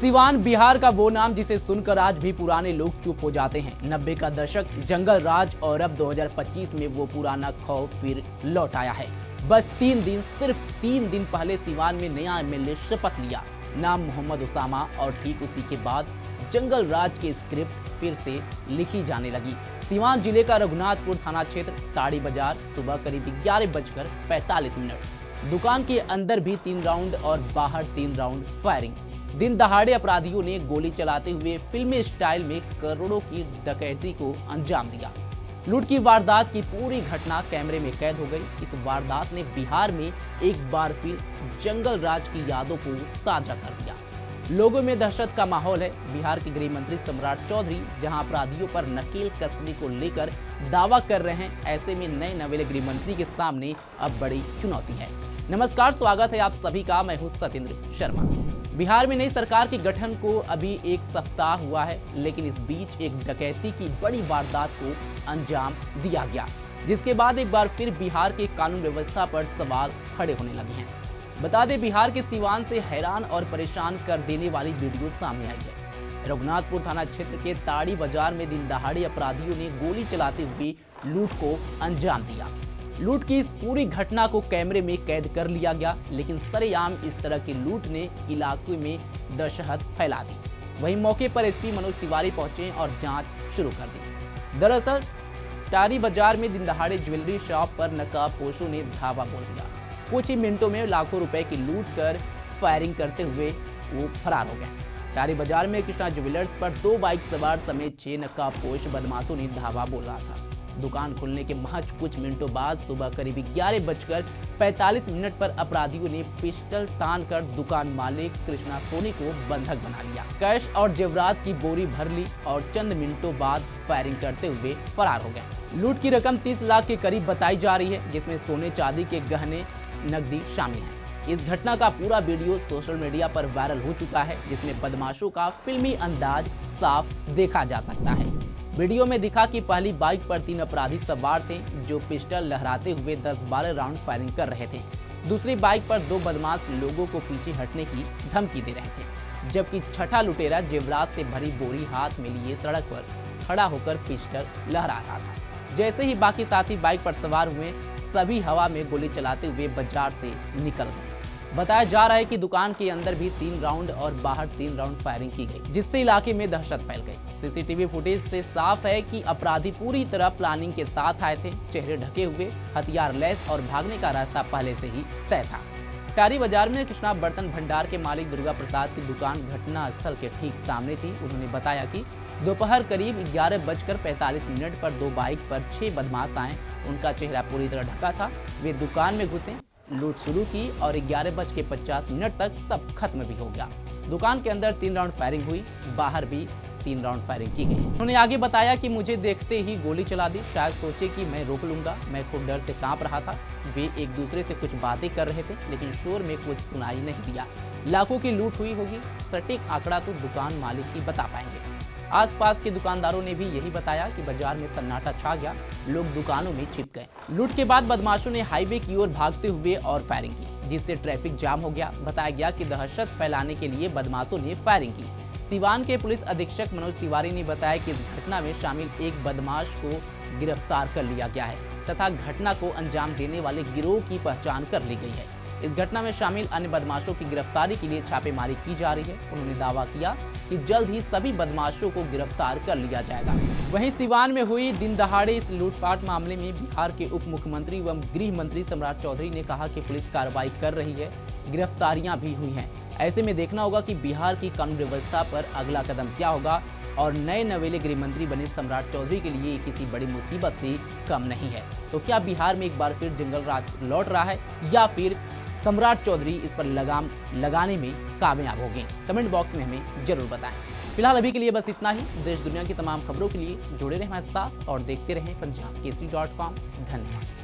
सिवान बिहार का वो नाम जिसे सुनकर आज भी पुराने लोग चुप हो जाते हैं। 90 का दशक, जंगल राज और अब 2025 में वो पुराना खौफ फिर लौट आया है। बस सिर्फ 3 दिन पहले सिवान में नया एमएलए शपथ लिया, नाम मोहम्मद उसामा, और ठीक उसी के बाद जंगल राज की स्क्रिप्ट फिर से लिखी जाने लगी। सिवान जिले का रघुनाथपुर थाना क्षेत्र, ताड़ी बाजार, सुबह करीब 11:45। दुकान के अंदर भी 3 राउंड और बाहर 3 राउंड फायरिंग। दिन दहाड़े अपराधियों ने गोली चलाते हुए फिल्मी स्टाइल में करोड़ों की डकैती को अंजाम दिया। लूट की वारदात की पूरी घटना कैमरे में कैद हो गई। इस वारदात ने बिहार में एक बार फिर जंगल राज की यादों को ताजा कर दिया। लोगों में दहशत का माहौल है। बिहार के गृह मंत्री सम्राट चौधरी जहां अपराधियों पर नकेल कसने को लेकर दावा कर रहे हैं, ऐसे में नए नवेले गृह मंत्री के सामने अब बड़ी चुनौती है। नमस्कार, स्वागत है आप सभी का। मैं हूं सत्येंद्र शर्मा। बिहार में नई सरकार के गठन को अभी 1 सप्ताह हुआ है, लेकिन इस बीच एक डकैती की बड़ी वारदात को अंजाम दिया गया, जिसके बाद एक बार फिर बिहार के कानून व्यवस्था पर सवाल खड़े होने लगे हैं। बता दें, बिहार के सिवान से हैरान और परेशान कर देने वाली वीडियो सामने आई है। रघुनाथपुर थाना क्षेत्र के ताड़ी बाजार में दिन दहाड़े अपराधियों ने गोली चलाते हुए लूट को अंजाम दिया। लूट की इस पूरी घटना को कैमरे में कैद कर लिया गया, लेकिन सरेआम इस तरह की लूट ने इलाके में दहशत फैला दी। वहीं मौके पर एसपी मनोज तिवारी पहुंचे और जांच शुरू कर दी। दरअसल ताड़ी बाजार में दिन दहाड़े ज्वेलरी शॉप पर नकाबपोशों ने धावा बोल दिया। कुछ ही मिनटों में लाखों रुपए की लूट कर फायरिंग करते हुए वो फरार हो गए। ताड़ी बाजार में कृष्णा ज्वेलर्स पर 2 बाइक सवार समेत 6 नकाबपोश बदमाशों ने धावा बोला था। दुकान खुलने के महज कुछ मिनटों बाद सुबह करीब 11:45 पर अपराधियों ने पिस्टल तानकर दुकान मालिक कृष्णा सोनी को बंधक बना लिया। कैश और जेवरात की बोरी भर ली और चंद मिनटों बाद फायरिंग करते हुए फरार हो गए। लूट की रकम 30 लाख के करीब बताई जा रही है, जिसमें सोने चांदी के गहने, नकदी शामिल है। इस घटना का पूरा वीडियो सोशल मीडिया पर वायरल हो चुका है, जिसमें बदमाशों का फिल्मी अंदाज साफ देखा जा सकता है। वीडियो में दिखा कि पहली बाइक पर 3 अपराधी सवार थे, जो पिस्टल लहराते हुए 10-12 राउंड फायरिंग कर रहे थे। दूसरी बाइक पर 2 बदमाश लोगों को पीछे हटने की धमकी दे रहे थे, जबकि छठा लुटेरा जेवरात से भरी बोरी हाथ में लिए सड़क पर खड़ा होकर पिस्टल लहरा रहा था। जैसे ही बाकी साथी बाइक पर सवार हुए, सभी हवा में गोली चलाते हुए बाजार से निकल गए। बताया जा रहा है कि दुकान के अंदर भी 3 राउंड और बाहर 3 राउंड फायरिंग की गई, जिससे इलाके में दहशत फैल गई। सीसीटीवी फुटेज से साफ है कि अपराधी पूरी तरह प्लानिंग के साथ आए थे। चेहरे ढके हुए, हथियार लैस और भागने का रास्ता पहले से ही तय था। ताड़ी बाजार में कृष्णा बर्तन भंडार के मालिक दुर्गा प्रसाद की दुकान घटना स्थल के ठीक सामने थी। उन्होंने बताया कि दोपहर करीब 11:45 पर 2 बाइक पर 6 बदमाश आए। उनका चेहरा पूरी तरह ढका था। वे दुकान में घुसे, लूट शुरू की और 11:50 तक सब खत्म भी हो गया। दुकान के अंदर 3 राउंड फायरिंग हुई, बाहर भी 3 राउंड फायरिंग की गई। उन्होंने आगे बताया कि मुझे देखते ही गोली चला दी, शायद सोचे कि मैं रोक लूंगा। मैं खुद डर से कांप रहा था। वे एक दूसरे से कुछ बातें कर रहे थे, लेकिन शोर में कुछ सुनाई नहीं दिया। लाखों की लूट हुई होगी, सटीक आंकड़ा तो दुकान मालिक ही बता पाएंगे। आसपास के दुकानदारों ने भी यही बताया कि बाजार में सन्नाटा छा गया, लोग दुकानों में छिप गए। लूट के बाद बदमाशों ने हाईवे की ओर भागते हुए और फायरिंग की, जिससे ट्रैफिक जाम हो गया। बताया गया कि दहशत फैलाने के लिए बदमाशों ने फायरिंग की। सिवान के पुलिस अधीक्षक मनोज तिवारी ने बताया कि इस घटना में शामिल एक बदमाश को गिरफ्तार कर लिया गया है तथा घटना को अंजाम देने वाले गिरोह की पहचान कर ली गई है। इस घटना में शामिल अन्य बदमाशों की गिरफ्तारी के लिए छापेमारी की जा रही है। उन्होंने दावा किया कि जल्द ही सभी बदमाशों को गिरफ्तार कर लिया जाएगा। वहीं सिवान में हुई दिन दहाड़े इस लूटपाट मामले में बिहार के उप मुख्यमंत्री एवं गृह मंत्री सम्राट चौधरी ने कहा कि पुलिस कार्रवाई कर रही है, गिरफ्तारियां भी हुई हैं। ऐसे में देखना होगा कि बिहार की कानून व्यवस्था पर अगला कदम क्या होगा, और नए नवेले गृह मंत्री बने सम्राट चौधरी के लिए किसी बड़ी मुसीबत से कम नहीं है। तो क्या बिहार में एक बार फिर जंगल राज लौट रहा है, या फिर सम्राट चौधरी इस पर लगाम लगाने में कामयाब हो गए? कमेंट बॉक्स में हमें जरूर बताएं। फिलहाल अभी के लिए बस इतना ही। देश दुनिया की तमाम खबरों के लिए जुड़े रहें हमारे साथ और देखते रहें पंजाब केसरी.com। धन्यवाद।